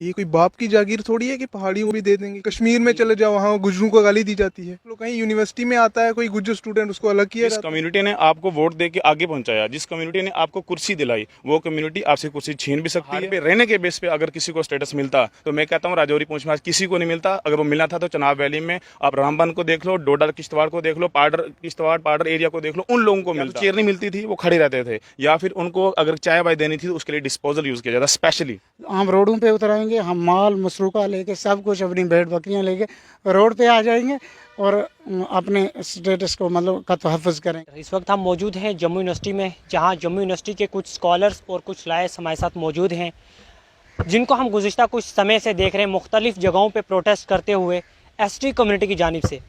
ये कोई बाप की जागीर थोड़ी है कि पहाड़ियों को भी दे देंगे। कश्मीर में चले जाओ, वहाँ गुज्जरों को गाली दी जाती है। तो कहीं यूनिवर्सिटी में आता है कोई गुज्जर स्टूडेंट, उसको अलग किया जिस जाता है। कम्युनिटी ने आपको वोट दे के आगे पहुंचाया, जिस कम्युनिटी ने आपको कुर्सी दिलाई, वो कम्युनिटी आपसे कुर्सी छीन भी सकती है। रहने के बेस पे अगर किसी को स्टेटस मिलता तो मैं कहता हूँ राजौरी पूंछ में आज किसी को नहीं मिलता। अगर वो मिला था तो चनाब वैली में आप रामबन को देख लो, डोडा किश्तवाड़ को देख लो, किश्तवाड़ पाडर एरिया को देख लो, उन लोगों को मिलता। चेयर नहीं मिलती थी, वो खड़े रहते थे, या फिर उनको अगर चाय वाय देनी थी तो उसके लिए डिस्पोजल यूज किया जाता स्पेशली। हम रोडों पे उतराएंगे, हम माल मसरूका लेके सब कुछ अपनी भेड़ बकरियां लेके रोड पे आ जाएंगे और अपने स्टेटस को मतलब का तहफ़्फ़ुज़ करेंगे। इस वक्त हम मौजूद हैं जम्मू यूनिवर्सिटी में, जहां जम्मू यूनिवर्सिटी के कुछ स्कॉलर्स और कुछ लायर्स हमारे साथ मौजूद हैं, जिनको हम गुज़िश्ता कुछ समय से देख रहे हैं मुख्तलिफ़ जगहों पे प्रोटेस्ट करते हुए एसटी कम्युनिटी की जानिब से।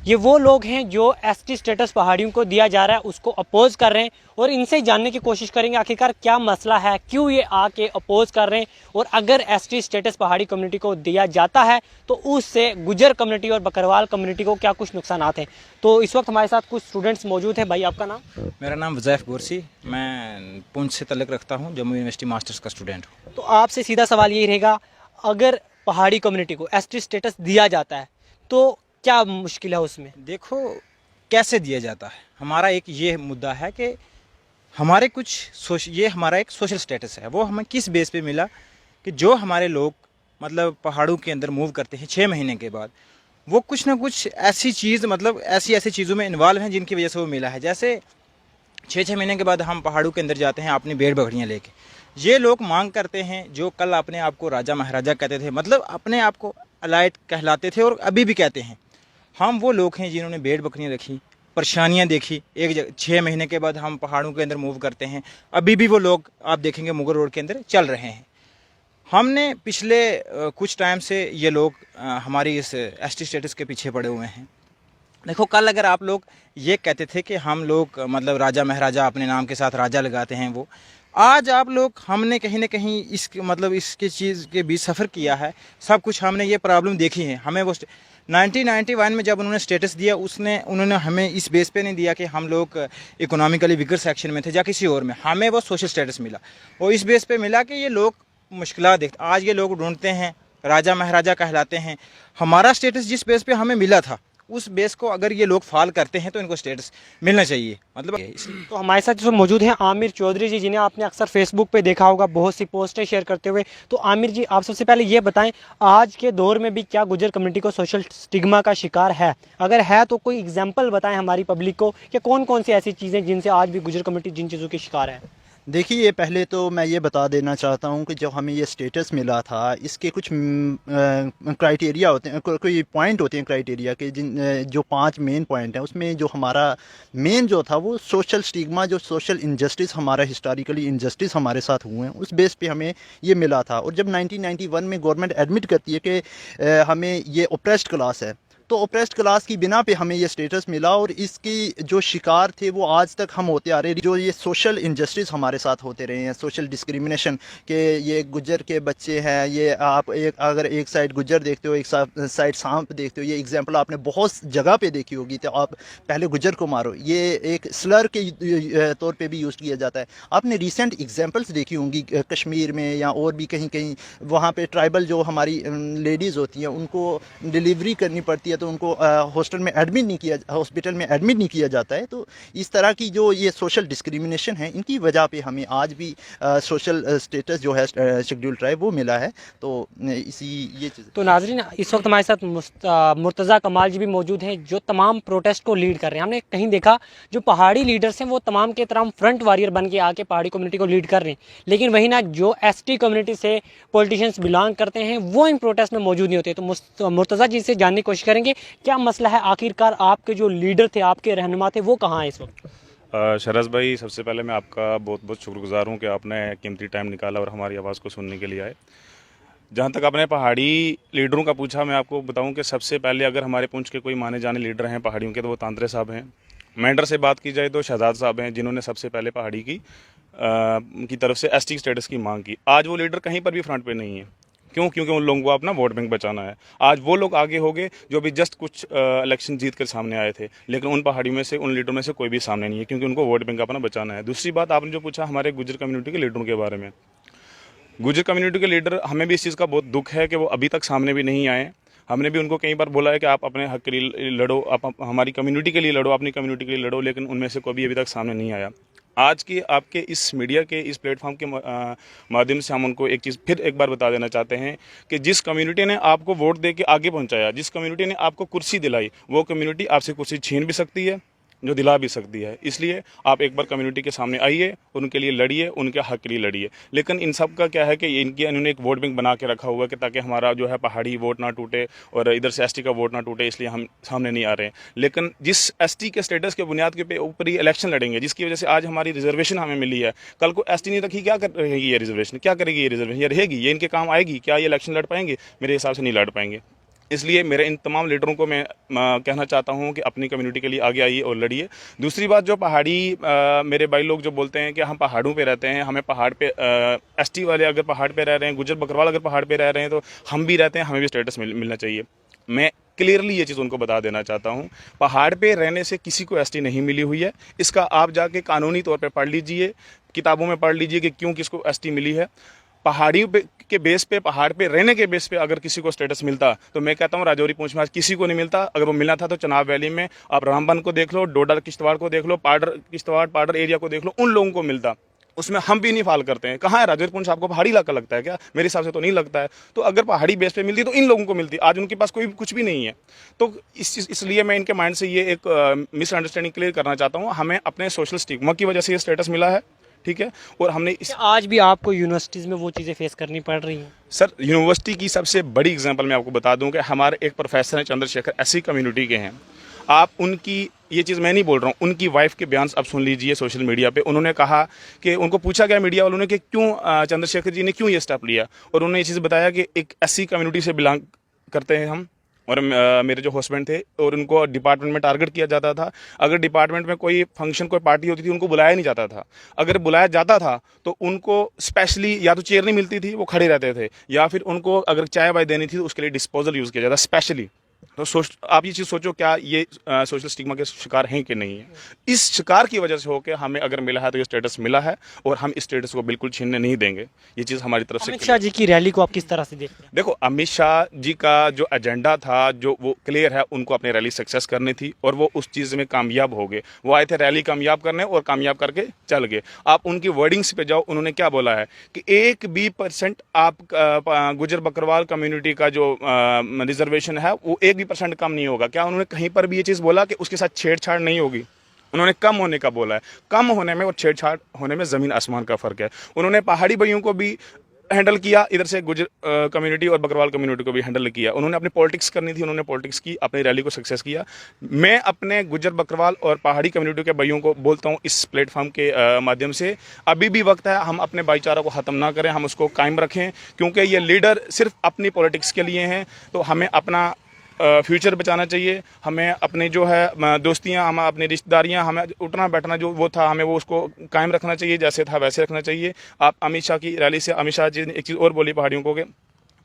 ये वो लोग हैं जो एसटी स्टेटस पहाड़ियों को दिया जा रहा है उसको अपोज़ कर रहे हैं, और इनसे जानने की कोशिश करेंगे आखिरकार क्या मसला है, क्यों ये आके अपोज़ कर रहे हैं, और अगर एसटी स्टेटस पहाड़ी कम्युनिटी को दिया जाता है तो उससे गुजर कम्युनिटी और बकरवाल कम्युनिटी को क्या कुछ नुकसान हैं। तो इस वक्त हमारे साथ कुछ स्टूडेंट्स मौजूद हैं। भाई आपका नाम? मेरा नाम वज़ैफ़ गोरसी, मैं पुंछ से तल्लुक़ रखता हूँ, जम्मू यूनिवर्सिटी मास्टर्स का स्टूडेंट हूँ। तो आपसे सीधा सवाल यही रहेगा, अगर पहाड़ी कम्युनिटी को एसटी स्टेटस दिया जाता है तो क्या मुश्किल है उसमें? देखो कैसे दिया जाता है, हमारा एक ये मुद्दा है कि हमारे ये हमारा एक सोशल स्टेटस है, वो हमें किस बेस पे मिला कि जो हमारे लोग मतलब पहाड़ों के अंदर मूव करते हैं 6 महीने के बाद, वो कुछ ना कुछ ऐसी चीज़ मतलब ऐसी चीज़ों में इन्वॉल्व हैं जिनकी वजह से वो मिला है। जैसे 6 महीने के बाद हम पहाड़ों के अंदर जाते हैं अपनी भेड़ बकरियाँ लेके, ये लोग मांग करते हैं जो कल अपने आप को राजा महाराजा कहते थे, मतलब अपने आप को अलाइट कहलाते थे और अभी भी कहते हैं, हम वो लोग हैं जिन्होंने भेड़ बकरियाँ रखी, परेशानियाँ देखी। 6 महीने के बाद हम पहाड़ों के अंदर मूव करते हैं, अभी भी वो लोग आप देखेंगे मुगल रोड के अंदर चल रहे हैं। हमने पिछले कुछ टाइम से ये लोग हमारी इस एसटी स्टेटस के पीछे पड़े हुए हैं। देखो कल अगर आप लोग ये कहते थे कि हम लोग मतलब राजा महाराजा अपने नाम के साथ राजा लगाते हैं, वो आज आप लोग हमने कहीं ना कहीं इसके चीज़ के बीच सफ़र किया है, सब कुछ हमने ये प्रॉब्लम देखी है। हमें वो 1991 में जब उन्होंने स्टेटस दिया उन्होंने हमें इस बेस पे नहीं दिया कि हम लोग इकोनॉमिकली वीकर सेक्शन में थे या किसी और में, हमें वो सोशल स्टेटस मिला, वो इस बेस पे मिला कि ये लोग मुश्किलात देखते, आज ये लोग ढूंढते हैं, राजा महाराजा कहलाते हैं। हमारा स्टेटस जिस बेस पे हमें मिला था उस बेस को अगर ये लोग फॉल करते हैं तो इनको स्टेटस मिलना चाहिए, मतलब इसलिए। तो हमारे साथ जो मौजूद हैं आमिर चौधरी जी, जिन्हें आपने अक्सर फेसबुक पे देखा होगा बहुत सी पोस्टें शेयर करते हुए। तो आमिर जी, आप सबसे पहले ये बताएं, आज के दौर में भी क्या गुजर कम्युनिटी को सोशल स्टिग्मा का शिकार है? अगर है तो कोई एग्जाम्पल बताएं हमारी पब्लिक को कि कौन कौन सी ऐसी चीज़ें जिनसे आज भी गुजर कम्युनिटी जिन चीज़ों की शिकार है। देखिए, पहले तो मैं ये बता देना चाहता हूँ कि जब हमें ये स्टेटस मिला था, इसके कुछ क्राइटेरिया होते हैं, कोई पॉइंट होते हैं क्राइटेरिया के, जो 5 मेन पॉइंट हैं। उसमें जो हमारा मेन जो था वो सोशल स्टिग्मा, जो सोशल इनजस्टिस, हमारा हिस्टोरिकली इनजस्टिस हमारे साथ हुए हैं, उस बेस पे हमें ये मिला था। और जब 1991 में गवर्नमेंट एडमिट करती है कि हमें ये ओप्रेस्ड क्लास है, तो ओप्रेस्ड क्लास की बिना पे हमें ये स्टेटस मिला, और इसकी जो शिकार थे वो आज तक हम होते आ रहे हैं। जो ये सोशल इनजस्टिस हमारे साथ होते रहे हैं, सोशल डिस्क्रिमिनेशन, के ये गुज्जर के बच्चे हैं, ये आप अगर एक साइड गुज्जर देखते हो, एक साइड सांप देखते हो, ये एग्जांपल आपने बहुत जगह पे देखी होगी। तो आप पहले गुज्जर को मारो, ये एक स्लर के तौर पे भी यूज़ किया जाता है। आपने रिसेंट एग्जांपल्स देखी होंगी कश्मीर में या और भी कहीं कहीं, वहाँ पे ट्राइबल जो हमारी लेडीज़ होती हैं उनको डिलीवरी करनी पड़ती है तो उनको हॉस्पिटल में एडमिट नहीं किया जाता है। तो इस तरह की जो ये सोशल डिस्क्रिमिनेशन है, इनकी वजह पे हमें आज भी सोशल स्टेटस जो है शेड्यूल ट्राइब वो मिला है। तो ये चीज़। तो नाजरीन, इस वक्त हमारे साथ मुर्तज़ा कमाल जी भी मौजूद हैं, जो तमाम प्रोटेस्ट को लीड कर रहे हैं। हमने कहीं देखा जो पहाड़ी लीडर्स हैं वो तमाम के तमाम फ्रंट वॉरियर बन के आके पहाड़ी कम्युनिटी को लीड कर रहे हैं, लेकिन वही ना जो एसटी कम्युनिटी से पॉलिटिशियंस बिलोंग करते हैं वो इन प्रोटेस्ट में मौजूद नहीं होते। तो मुर्तज़ा जी से जानने की कोशिश करेंगे क्या मसला है, आखिरकार आपके जो लीडर थे, आपके रहनुमा थे, वो कहाँ हैं इस वक्त? शरस भाई, सबसे पहले मैं आपका बहुत बहुत शुक्रगुजार हूँ कि आपने कीमती टाइम निकाला और हमारी आवाज़ को सुनने के लिए आए। जहाँ तक आपने पहाड़ी लीडरों का पूछा, मैं आपको बताऊं कि सबसे पहले अगर हमारे पुंछ के कोई माने जाने लीडर हैं पहाड़ियों के तो वो तांत्रे साहब हैं। मेंढर से बात की जाए तो शहजाद साहब हैं, जिन्होंने सबसे पहले पहाड़ी की तरफ से एसटी स्टेटस की मांग की। आज वो लीडर कहीं पर भी फ्रंट पे नहीं है। क्यों? क्योंकि उन लोगों को अपना वोट बैंक बचाना है। आज वो लोग आगे हो गए जो भी जस्ट कुछ इलेक्शन जीत कर सामने आए थे, लेकिन उन पहाड़ियों में से, उन लीडरों में से कोई भी सामने नहीं है, क्योंकि उनको वोट बैंक अपना बचाना है। दूसरी बात आपने जो पूछा हमारे गुजर कम्युनिटी के लीडरों के बारे में, गुजर कम्युनिटी के लीडर, हमें भी इस चीज़ का बहुत दुख है कि वो अभी तक सामने भी नहीं आए। हमने भी उनको कई बार बोला है कि आप अपने हक के लिए लड़ो, आप हमारी कम्युनिटी के लिए लड़ो, अपनी कम्युनिटी के लिए लड़ो, लेकिन उनमें से कोई भी अभी तक सामने नहीं आया। आज की आपके इस मीडिया के इस प्लेटफॉर्म के माध्यम से हम उनको एक चीज़ फिर एक बार बता देना चाहते हैं कि जिस कम्युनिटी ने आपको वोट दे के आगे पहुंचाया, जिस कम्युनिटी ने आपको कुर्सी दिलाई, वो कम्युनिटी आपसे कुर्सी छीन भी सकती है, जो दिला भी सकती है। इसलिए आप एक बार कम्युनिटी के सामने आइए, उनके लिए लड़िए, उनके हक के लिए लड़िए। लेकिन इन सब का क्या है कि इन्होंने एक वोट बैंक बना के रखा हुआ है कि ताकि हमारा जो है पहाड़ी वोट ना टूटे और इधर से एसटी का वोट ना टूटे, इसलिए हम सामने नहीं आ रहे हैं। लेकिन जिस एसटी के स्टेटस के बुनियाद के ऊपर ही इलेक्शन लड़ेंगे, जिसकी वजह से आज हमारी रिजर्वेशन हमें मिली है, कल को एसटी नहीं रखी, क्या रहेगी ये रिजर्वेशन, क्या करेगी ये रिजर्वेशन, ये रहेगी, ये इनके काम आएगी क्या, ये इलेक्शन लड़ पाएंगे? मेरे हिसाब से नहीं लड़ पाएंगे। इसलिए मेरे इन तमाम लीडरों को मैं कहना चाहता हूं कि अपनी कम्युनिटी के लिए आगे आइए और लड़िए। दूसरी बात, जो पहाड़ी मेरे भाई लोग जो बोलते हैं कि हम पहाड़ों पे रहते हैं, हमें पहाड़ पे एसटी वाले अगर पहाड़ पे रह रहे हैं, गुजर बकरवाल अगर पहाड़ पे रह रहे हैं, तो हम भी रहते हैं, हमें भी स्टेटस मिलना चाहिए। मैं क्लियरली ये चीज़ उनको बता देना चाहता हूँ, पहाड़ पे रहने से किसी को एसटी नहीं मिली हुई है। इसका आप जाके कानूनी तौर पे पढ़ लीजिए, किताबों में पढ़ लीजिए कि क्यों किसको एसटी मिली है। पहाड़ियों पे के बेस पे, पहाड़ पे रहने के बेस पे अगर किसी को स्टेटस मिलता, तो मैं कहता हूँ राजौरी पूंछ में आज किसी को नहीं मिलता। अगर वो मिलना था तो चनाब वैली में आप रामबन को देख लो, डोडा किश्तवाड़ को देख लो, किश्तवाड़ पाडर एरिया को देख लो, उन लोगों को मिलता। उसमें हम भी नहीं फाल करते हैं। कहाँ है राजौरी पूंछ? आपको पहाड़ी इलाका लगता है क्या? मेरे हिसाब से तो नहीं लगता है। तो अगर पहाड़ी बेस पे मिलती तो इन लोगों को मिलती, आज उनके पास कोई कुछ भी नहीं है। तो इसलिए मैं इनके माइंड से ये एक मिसअंडरस्टैंडिंग क्लियर करना चाहता हूँ। हमें अपने सोशल स्टिग्मा की वजह से ये स्टेटस मिला है, ठीक है, और हमने आज भी आपको यूनिवर्सिटीज़ में वो चीज़ें फेस करनी पड़ रही हैं? सर, यूनिवर्सिटी की सबसे बड़ी एग्जांपल मैं आपको बता दूं कि हमारे एक प्रोफेसर हैं चंद्रशेखर, ऐसी कम्युनिटी के हैं। आप उनकी, ये चीज़ मैं नहीं बोल रहा हूँ, उनकी वाइफ के बयान आप सुन लीजिए सोशल मीडिया पे। उन्होंने कहा कि उनको पूछा गया मीडिया वालों ने कि क्यों चंद्रशेखर जी ने क्यों ये स्टेप लिया, और उन्होंने ये चीज़ बताया कि एक ऐसी कम्युनिटी से बिलोंग करते हैं हम, और मेरे जो हस्बैंड थे, और उनको डिपार्टमेंट में टारगेट किया जाता था। अगर डिपार्टमेंट में कोई फंक्शन, कोई पार्टी होती थी, उनको बुलाया नहीं जाता था। अगर बुलाया जाता था तो उनको स्पेशली या तो चेयर नहीं मिलती थी, वो खड़े रहते थे, या फिर उनको अगर चाय वाय देनी थी तो उसके लिए डिस्पोजल यूज़ किया जाता स्पेशली। तो आप ये चीज़ सोचो, क्या ये सोशल स्टिग्मा के शिकार हैं कि नहीं है? इस शिकार की वजह से होकर हमें अगर मिला है तो ये स्टेटस मिला है, और हम इस स्टेटस को बिल्कुल छीनने नहीं देंगे। ये चीज़ हमारी तरफ से। अमित शाह जी की रैली को आप किस तरह से देखते हैं? देखो, अमित शाह जी का जो एजेंडा था, जो वो क्लियर है, उनको अपनी रैली सक्सेस करनी थी, और वो उस चीज़ में कामयाब हो गए। वो आए थे रैली कामयाब करने, और कामयाब करके चल गए। आप उनकी वर्डिंग्स पे जाओ, उन्होंने क्या बोला है कि 1% आप गुजर बकरवाल कम्युनिटी का जो रिजर्वेशन है वो 1% कम नहीं होगा। क्या उन्होंने कहीं पर भी ये चीज़ बोला कि उसके साथ छेड़छाड़ नहीं होगी? उन्होंने कम होने का बोला है। कम होने में और छेड़छाड़ होने में ज़मीन आसमान का फ़र्क है। उन्होंने पहाड़ी भाइयों को भी हैंडल किया, इधर से गुजर कम्युनिटी और बकरवाल कम्युनिटी को भी हैंडल किया। उन्होंने अपनी पॉलिटिक्स करनी थी, उन्होंने पॉलिटिक्स की, अपनी रैली को सक्सेस किया। मैं अपने गुजर बकरवाल और पहाड़ी कम्युनिटी के भाइयों को बोलता हूँ इस प्लेटफॉर्म के माध्यम से, अभी भी वक्त है, हम अपने भाईचारा को ख़त्म ना करें, हम उसको कायम रखें, क्योंकि ये लीडर सिर्फ अपनी पॉलिटिक्स के लिए हैं। तो हमें अपना फ्यूचर बचाना चाहिए। हमें अपने जो है दोस्तियां, हम अपनी रिश्तेदारियां, हमें उठना बैठना जो वो था, हमें वो उसको कायम रखना चाहिए, जैसे था वैसे रखना चाहिए। आप अमित शाह की रैली से, अमित शाह जी ने एक चीज़ और बोली पहाड़ियों को कि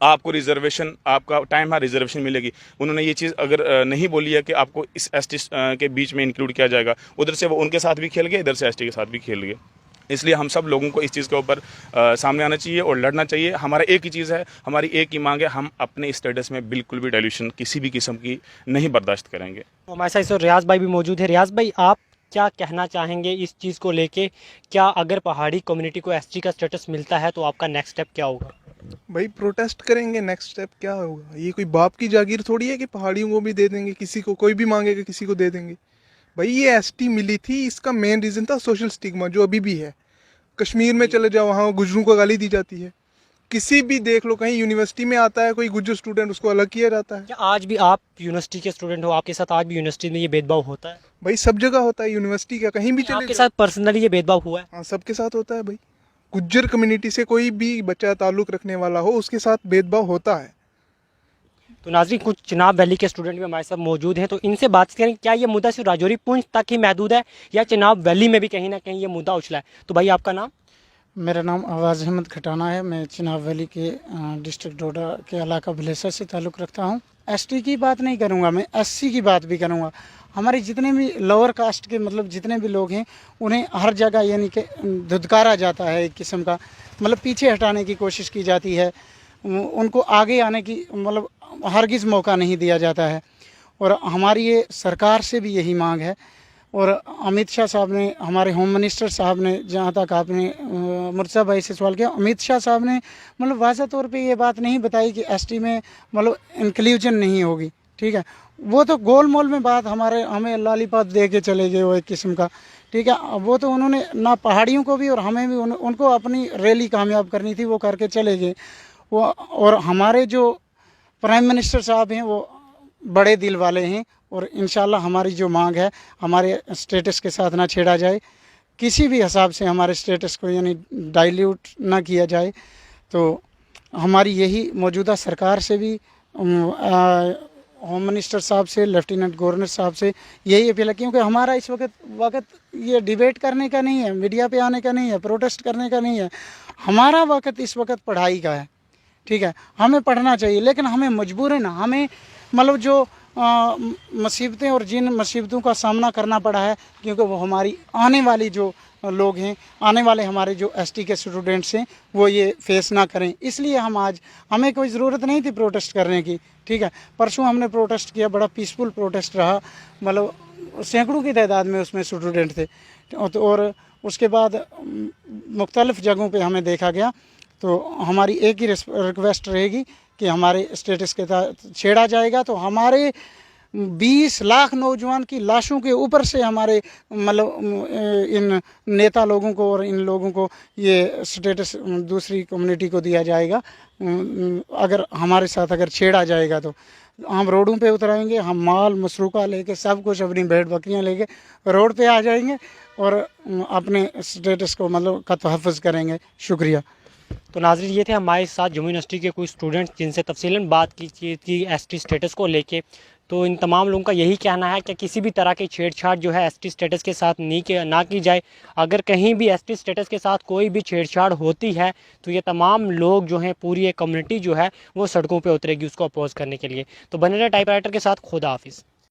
आपको रिजर्वेशन, आपका टाइम है, रिजर्वेशन मिलेगी। उन्होंने ये चीज़ अगर नहीं बोली है कि आपको इस एसटी के बीच में इंक्लूड किया जाएगा, उधर से वो उनके साथ भी खेल गए, इधर से एसटी के साथ भी खेल गए। इसलिए हम सब लोगों को इस चीज़ के ऊपर सामने आना चाहिए और लड़ना चाहिए। हमारा एक ही चीज़ है, हमारी एक ही मांग है, हम अपने स्टेटस में बिल्कुल भी डाइल्यूशन किसी भी किस्म की नहीं बर्दाश्त करेंगे। हमारे साथ इस वक्त रियाज भाई भी मौजूद है। रियाज भाई, आप क्या कहना चाहेंगे इस चीज़ को लेके? क्या अगर पहाड़ी कम्युनिटी को एसटी का स्टेटस मिलता है तो आपका नेक्स्ट स्टेप क्या होगा? भाई प्रोटेस्ट करेंगे, नेक्स्ट स्टेप क्या होगा? ये कोई बाप की जागीर थोड़ी है कि पहाड़ियों को भी दे देंगे, किसी को कोई भी मांगेगा किसी को दे देंगे। भाई ये एसटी मिली थी, इसका मेन रीज़न था सोशल स्टिग्मा, जो अभी भी है। कश्मीर में चले जाओ, वहाँ गुजरों को गाली दी जाती है। किसी भी देख लो, कहीं यूनिवर्सिटी में आता है कोई गुज्जर स्टूडेंट, उसको अलग किया जाता है। क्या आज भी आप यूनिवर्सिटी के स्टूडेंट हो, आपके साथ आज भी यूनिवर्सिटी में ये भेदभाव होता है? भाई सब जगह होता है, यूनिवर्सिटी का कहीं भी चले आपके जाओ। साथ पर्सनली ये भेदभाव हुआ है? हाँ, सबके साथ होता है भाई। गुज्जर कम्युनिटी से कोई भी बच्चा ताल्लुक़ रखने वाला हो, उसके साथ भेदभाव होता है। तो नाज़रीन, कुछ चिनाब वैली के स्टूडेंट भी हमारे साथ मौजूद हैं, तो इनसे बात करें क्या ये मुद्दा सिर्फ राजौरी पुंछ तक ही महदूद है या चिनाब वैली में भी कहीं ना कहीं ये मुद्दा उछला है? तो भाई आपका नाम? मेरा नाम आवाज़ अहमद खटाना है। मैं चिनाब वैली के डिस्ट्रिक्ट डोडा के इलाका भलेसा से ताल्लुक़ रखता हूँ। एसटी की बात नहीं करूँगा, मैं एससी की बात भी करूँगा। हमारे जितने भी लोअर कास्ट के मतलब जितने भी लोग हैं उन्हें हर जगह यानी कि धुतकारा जाता है, एक किस्म का मतलब पीछे हटाने की कोशिश की जाती है, उनको आगे आने की मतलब हरगिज़ मौका नहीं दिया जाता है। और हमारी ये सरकार से भी यही मांग है। और अमित शाह साहब ने, हमारे होम मिनिस्टर साहब ने, जहाँ तक आपने मुर्तज़ा भाई से सवाल किया, अमित शाह साहब ने मतलब वाज़ह तौर पे ये बात नहीं बताई कि एसटी में मतलब इंक्लूजन नहीं होगी, ठीक है। वो तो गोल मोल में बात हमें लॉलीपॉप दे के चले गए वो एक किस्म का, ठीक है। वो तो उन्होंने ना पहाड़ियों को भी और हमें भी उनको अपनी रैली कामयाब करनी थी, वो करके चले गए वो। और हमारे जो प्राइम मिनिस्टर साहब हैं वो बड़े दिल वाले हैं और इंशाल्लाह हमारी जो मांग है हमारे स्टेटस के साथ ना छेड़ा जाए, किसी भी हिसाब से हमारे स्टेटस को यानी डाइल्यूट ना किया जाए। तो हमारी यही मौजूदा सरकार से भी होम मिनिस्टर साहब से, लेफ्टिनेंट गवर्नर साहब से यही अपील है, क्योंकि हमारा इस वक्त ये डिबेट करने का नहीं है, मीडिया पे आने का नहीं है, प्रोटेस्ट करने का नहीं है। हमारा वक्त इस वक्त पढ़ाई का है, ठीक है। हमें पढ़ना चाहिए, लेकिन हमें मजबूरन हमें मतलब जो मुसीबतें और जिन मुसीबतों का सामना करना पड़ा है, क्योंकि वो हमारी आने वाली जो लोग हैं, आने वाले हमारे जो एसटी के स्टूडेंट्स हैं, वो ये फेस ना करें। इसलिए हमें कोई ज़रूरत नहीं थी प्रोटेस्ट करने की, ठीक है। परसों हमने प्रोटेस्ट किया, बड़ा पीसफुल प्रोटेस्ट रहा, मतलब सैकड़ों की तादाद में उसमें स्टूडेंट थे। और उसके बाद मुख्तलिफ़ जगहों पे हमें देखा गया। तो हमारी एक ही रिक्वेस्ट रहेगी कि हमारे स्टेटस के साथ छेड़ा जाएगा तो हमारे 20 लाख नौजवान की लाशों के ऊपर से हमारे मतलब इन नेता लोगों को और इन लोगों को ये स्टेटस दूसरी कम्युनिटी को दिया जाएगा। अगर हमारे साथ अगर छेड़ा जाएगा तो हम रोडों पे उतराएंगे, हम माल मसरूका लेके सब कुछ अपनी भेड़ बकरियां लेके रोड पे आ जाएंगे और अपने स्टेटस को मतलब का तहफ़्फ़ुज़ करेंगे। शुक्रिया। तो नाज़रीन, ये थे हमारे साथ जम्मू यूनिवर्सिटी के कुछ स्टूडेंट्स जिनसे तफसीलन बात की थी एसटी स्टेटस को लेके। तो इन तमाम लोगों का यही कहना है कि किसी भी तरह की छेड़छाड़ जो है एसटी स्टेटस के साथ ना की जाए। अगर कहीं भी एसटी स्टेटस के साथ कोई भी छेड़छाड़ होती है तो ये तमाम लोग जो हैं, पूरी एक कम्युनिटी जो है वो सड़कों पे उतरेगी उसको अपोज करने के लिए। तो बने रहे टाइपराइटर के साथ। खुदा हाफिज़।